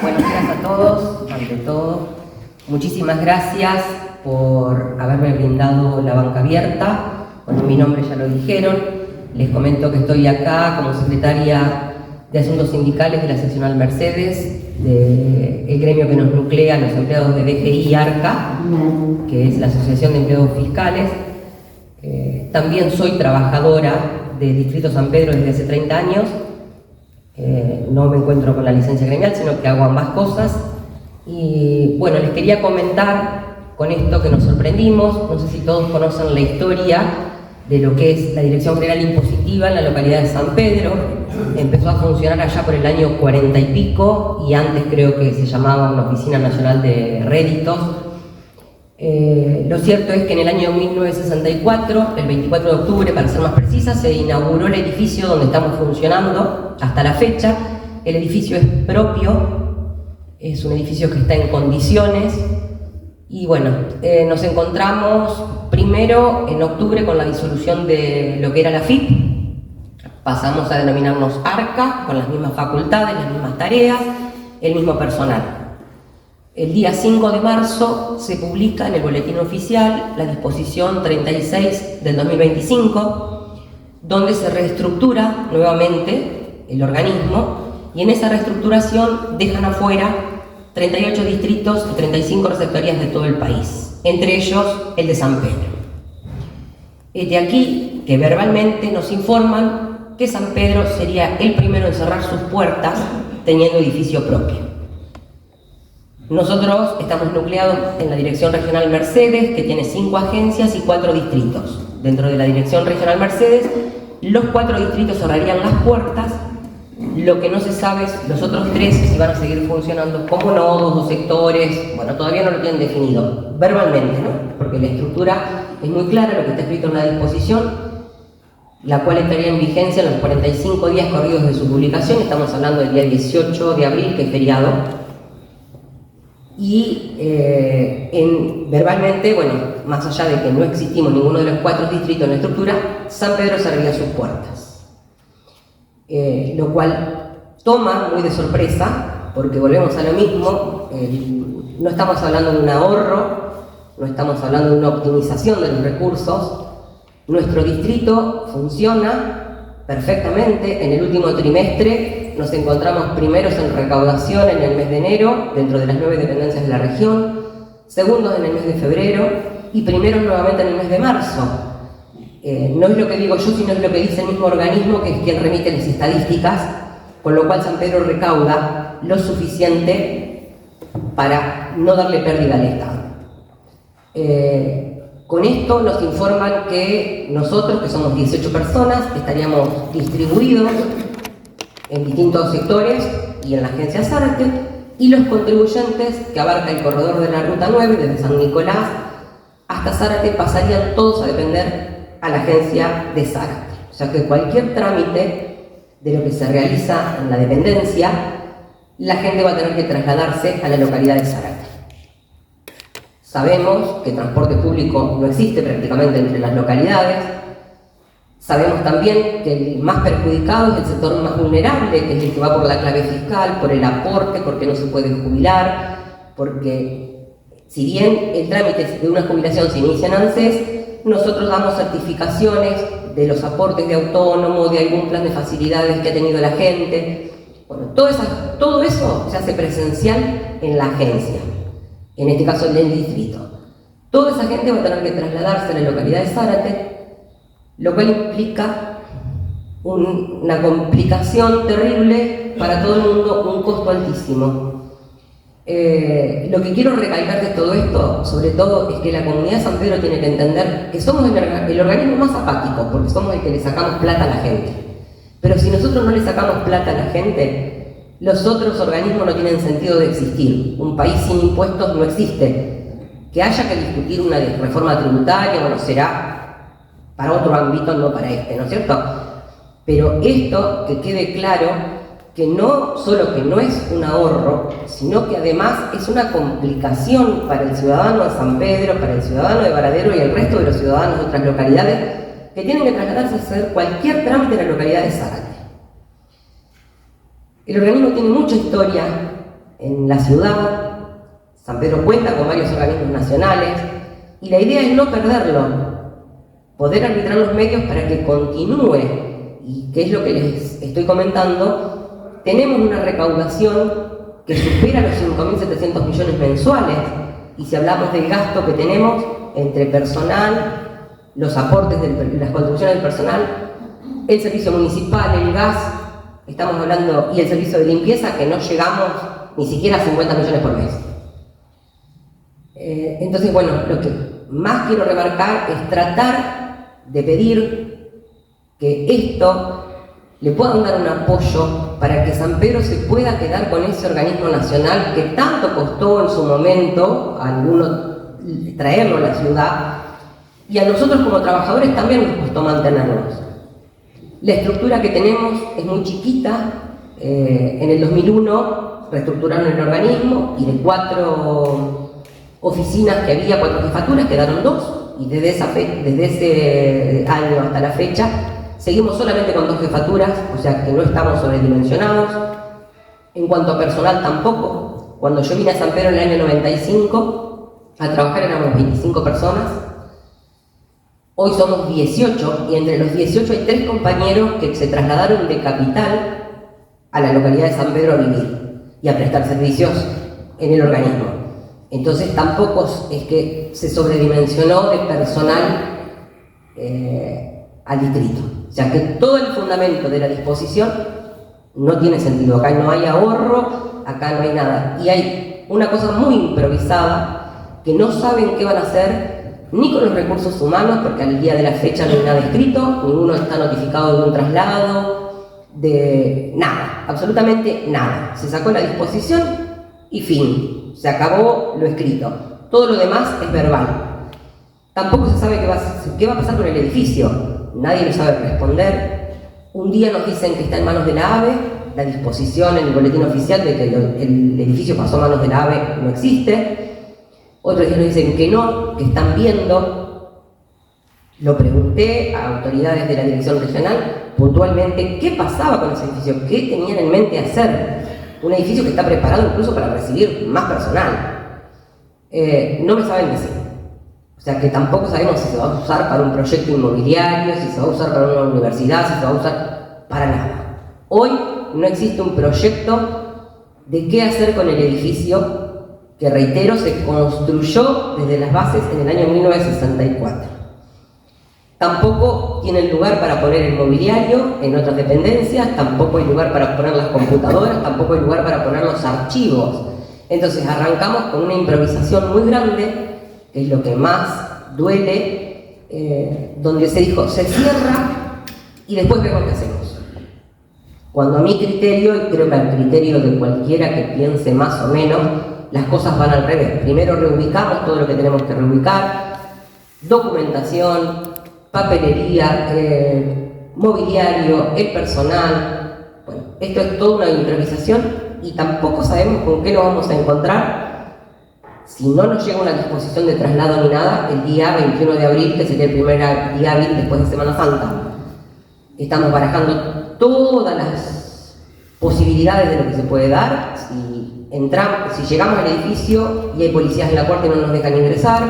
Buenos días a todos, ante todo, muchísimas gracias por haberme brindado la banca abierta. Bueno, mi nombre ya lo dijeron, les comento que estoy acá como secretaria de Asuntos Sindicales de la seccional Mercedes, del gremio que nos nuclea a los empleados de DGI y ARCA, que es la Asociación de Empleados Fiscales. También soy trabajadora de Distrito San Pedro desde hace 30 años. No me encuentro con la licencia gremial, sino que hago ambas cosas. Y bueno, les quería comentar con esto que nos sorprendimos. No sé si todos conocen la historia de lo que es la Dirección General Impositiva en la localidad de San Pedro. Empezó a funcionar allá por el año 40 y pico, y antes creo que se llamaba una Oficina Nacional de Réditos. Lo cierto es que en el año 1964, el 24 de octubre para ser más precisa, se inauguró el edificio donde estamos funcionando hasta la fecha. El edificio es propio, es un edificio que está en condiciones y bueno, nos encontramos primero en octubre con la disolución de lo que era la FIP. Pasamos a denominarnos ARCA, con las mismas facultades, las mismas tareas, el mismo personal. El día 5 de marzo se publica en el Boletín Oficial la disposición 36 del 2025, donde se reestructura nuevamente el organismo, y en esa reestructuración dejan afuera 38 distritos y 35 receptorías de todo el país, entre ellos el de San Pedro. Es de aquí que verbalmente nos informan que San Pedro sería el primero en cerrar sus puertas teniendo edificio propio. Nosotros estamos nucleados en la Dirección Regional Mercedes, que tiene 5 agencias y 4 distritos. Dentro de la Dirección Regional Mercedes, los 4 distritos cerrarían las puertas. Lo que no se sabe es los otros 3 si van a seguir funcionando como nodos o sectores. Bueno, todavía no lo tienen definido verbalmente, ¿no? Porque la estructura es muy clara, lo que está escrito en la disposición, la cual estaría en vigencia en los 45 días corridos de su publicación. Estamos hablando del día 18 de abril, que es feriado. Y verbalmente, bueno, más allá de que no existimos ninguno de los 4 distritos en la estructura, San Pedro cerraría sus puertas. Lo cual toma muy de sorpresa, porque volvemos a lo mismo, no estamos hablando de un ahorro, no estamos hablando de una optimización de los recursos. Nuestro distrito funciona perfectamente. En el último trimestre nos encontramos primeros en recaudación en el mes de enero, dentro de las 9 dependencias de la región, segundos en el mes de febrero y primeros nuevamente en el mes de marzo. No es lo que digo yo, sino es lo que dice el mismo organismo, que es quien remite las estadísticas, con lo cual San Pedro recauda lo suficiente para no darle pérdida al Estado. Con esto nos informan que nosotros, que somos 18 personas, estaríamos distribuidos en distintos sectores y en la agencia Zárate, y los contribuyentes, que abarca el corredor de la Ruta 9, desde San Nicolás hasta Zárate, pasarían todos a depender a la agencia de Zárate. O sea que cualquier trámite de lo que se realiza en la dependencia, la gente va a tener que trasladarse a la localidad de Zárate. Sabemos que el transporte público no existe prácticamente entre las localidades. Sabemos también que el más perjudicado es el sector más vulnerable, que es el que va por la clave fiscal, por el aporte, porque no se puede jubilar, porque si bien el trámite de una jubilación se inicia en ANSES, nosotros damos certificaciones de los aportes de autónomo, de algún plan de facilidades que ha tenido la gente. Bueno, todo eso se hace presencial en la agencia, en este caso en el distrito. Toda esa gente va a tener que trasladarse a la localidad de Zárate, lo cual implica una complicación terrible para todo el mundo, un costo altísimo. Lo que quiero recalcar de todo esto, sobre todo, es que la comunidad de San Pedro tiene que entender que somos el organismo más apático, porque somos el que le sacamos plata a la gente. Pero si nosotros no le sacamos plata a la gente, los otros organismos no tienen sentido de existir. Un país sin impuestos no existe. Que haya que discutir una reforma tributaria, bueno, será para otro ámbito, no para este, ¿no es cierto? Pero esto, que quede claro, que no solo que no es un ahorro, sino que además es una complicación para el ciudadano de San Pedro, para el ciudadano de Varadero y el resto de los ciudadanos de otras localidades que tienen que trasladarse a hacer cualquier trámite en la localidad de Zárate. El organismo tiene mucha historia en la ciudad. San Pedro cuenta con varios organismos nacionales y la idea es no perderlo, poder arbitrar los medios para que continúe. Y qué es lo que les estoy comentando, tenemos una recaudación que supera los 5.700 millones mensuales, y si hablamos del gasto que tenemos entre personal, los aportes, las contribuciones del personal, el servicio municipal, el gas, estamos hablando, y el servicio de limpieza, que no llegamos ni siquiera a 50 millones por mes. Entonces, bueno, lo que más quiero remarcar es tratar de pedir que esto le puedan dar un apoyo para que San Pedro se pueda quedar con ese organismo nacional que tanto costó en su momento a algunos traerlo a la ciudad, y a nosotros como trabajadores también nos costó mantenerlos. La estructura que tenemos es muy chiquita. En el 2001 reestructuraron el organismo y de 4 oficinas que había, 4 jefaturas, quedaron 2, y desde ese año hasta la fecha seguimos solamente con 2 jefaturas, o sea que no estamos sobredimensionados. En cuanto a personal tampoco. Cuando yo vine a San Pedro en el año 95 a trabajar éramos 25 personas, hoy somos 18, y entre los 18 hay 3 compañeros que se trasladaron de Capital a la localidad de San Pedro a vivir y a prestar servicios en el organismo. Entonces tampoco es que se sobredimensionó de personal al distrito. O sea que todo el fundamento de la disposición no tiene sentido. Acá no hay ahorro, acá no hay nada. Y hay una cosa muy improvisada, que no saben qué van a hacer ni con los recursos humanos, porque al día de la fecha no hay nada escrito, ninguno está notificado de un traslado, de nada, absolutamente nada. Se sacó la disposición y fin, se acabó lo escrito. Todo lo demás es verbal. Tampoco se sabe qué va a pasar con el edificio. Nadie lo sabe responder. Un día nos dicen que está en manos de la AVE, la disposición en el boletín oficial de que el edificio pasó a manos de la AVE no existe. Otros días nos dicen que no, que están viendo. Lo pregunté a autoridades de la dirección regional puntualmente qué pasaba con ese edificio, qué tenían en mente hacer. Un edificio que está preparado incluso para recibir más personal. No me saben decir. O sea que tampoco sabemos si se va a usar para un proyecto inmobiliario, si se va a usar para una universidad, si se va a usar para nada. Hoy no existe un proyecto de qué hacer con el edificio que, reitero, se construyó desde las bases en el año 1964. Tampoco tienen lugar para poner el mobiliario en otras dependencias, tampoco hay lugar para poner las computadoras, tampoco hay lugar para poner los archivos. Entonces arrancamos con una improvisación muy grande, que es lo que más duele, donde se dijo, se cierra y después vemos qué hacemos. Cuando a mi criterio, y creo que al criterio de cualquiera que piense más o menos, las cosas van al revés. Primero reubicamos todo lo que tenemos que reubicar, documentación, papelería, mobiliario, el personal. Bueno, esto es toda una improvisación y tampoco sabemos con qué nos vamos a encontrar si no nos llega una disposición de traslado ni nada el día 21 de abril, que sería el primer día hábil después de Semana Santa. Estamos barajando todas las posibilidades de lo que se puede dar. Si llegamos al edificio y hay policías en la puerta y no nos dejan ingresar,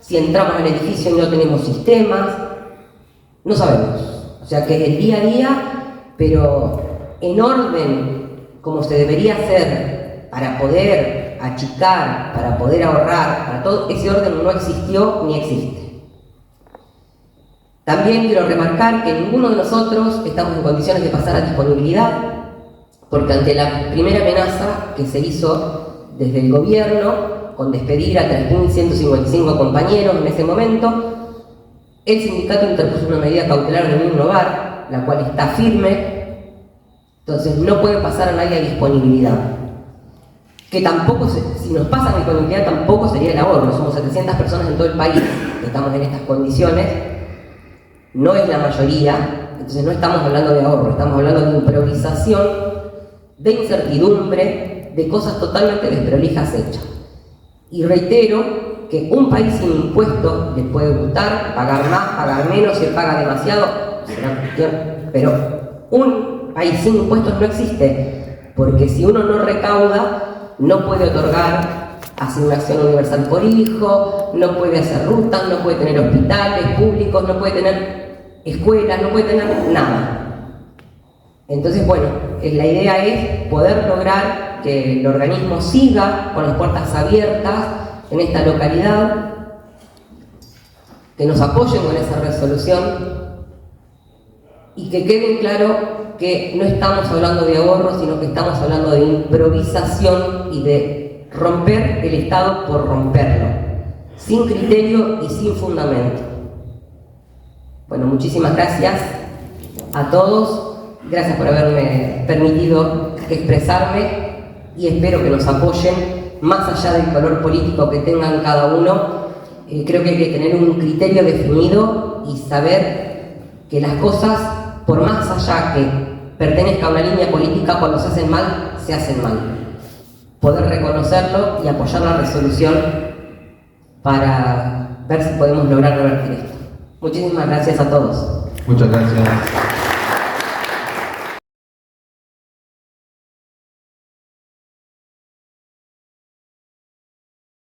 si entramos al edificio y no tenemos sistemas, no sabemos. O sea que es el día a día, pero en orden, como se debería hacer para poder achicar, para poder ahorrar, para todo, ese orden no existió ni existe. También quiero remarcar que ninguno de nosotros estamos en condiciones de pasar a disponibilidad, porque ante la primera amenaza que se hizo desde el gobierno, con despedir a 3.155 compañeros en ese momento, el sindicato interpuso una medida cautelar de un hogar, la cual está firme, entonces no puede pasar a nadie a disponibilidad. Que tampoco, si nos pasan a disponibilidad, tampoco sería el ahorro. Somos 700 personas en todo el país que estamos en estas condiciones, no es la mayoría, entonces no estamos hablando de ahorro, estamos hablando de improvisación, de incertidumbre, de cosas totalmente desprolijas hechas. Y reitero que un país sin impuestos les puede gustar, pagar más, pagar menos, si él paga demasiado, será cuestión, pero un país sin impuestos no existe, porque si uno no recauda, no puede otorgar asignación universal por hijo, no puede hacer rutas, no puede tener hospitales públicos, no puede tener escuelas, no puede tener nada. Entonces, bueno, la idea es poder lograr que el organismo siga con las puertas abiertas en esta localidad, que nos apoyen con esa resolución y que quede claro que no estamos hablando de ahorro, sino que estamos hablando de improvisación y de romper el Estado por romperlo, sin criterio y sin fundamento. Bueno, muchísimas gracias a todos. Gracias por haberme permitido expresarme y espero que nos apoyen más allá del color político que tengan cada uno. Creo que hay que tener un criterio definido y saber que las cosas, por más allá que pertenezca a una línea política, cuando se hacen mal, se hacen mal. Poder reconocerlo y apoyar la resolución para ver si podemos lograr revertir esto. Muchísimas gracias a todos. Muchas gracias.